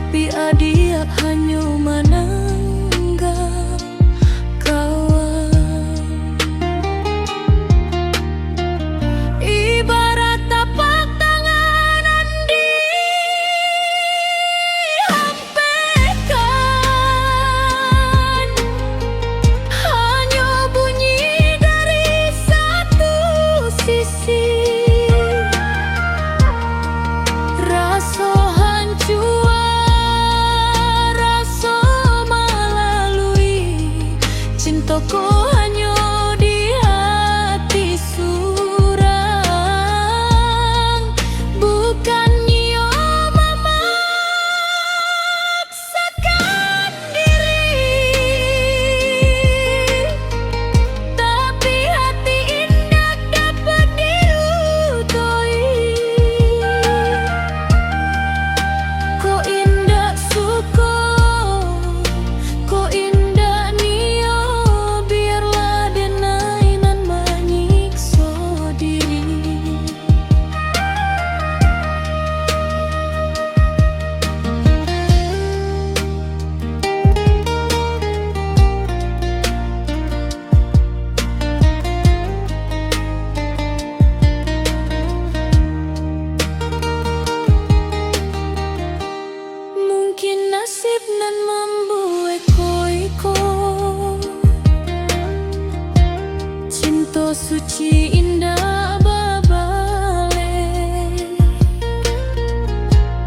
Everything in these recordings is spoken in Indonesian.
tapi adia hanya menanggap kawan. Ibarat tapak tangan andi hampekan, hanya bunyi dari satu sisi. Rasa hancur, rasa melalui cintaku hanya di hati surang, bukannya memaksakan diri, tapi hati indah dapat diutui. Ko indah suka, ko indah niyo, biarlah denai nan menyiksa diri. Mungkin nasib nan membuat koiko cinta suci indah babale.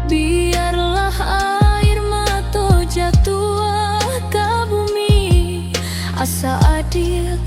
Biarlah air mata jatuh ke bumi, asa adil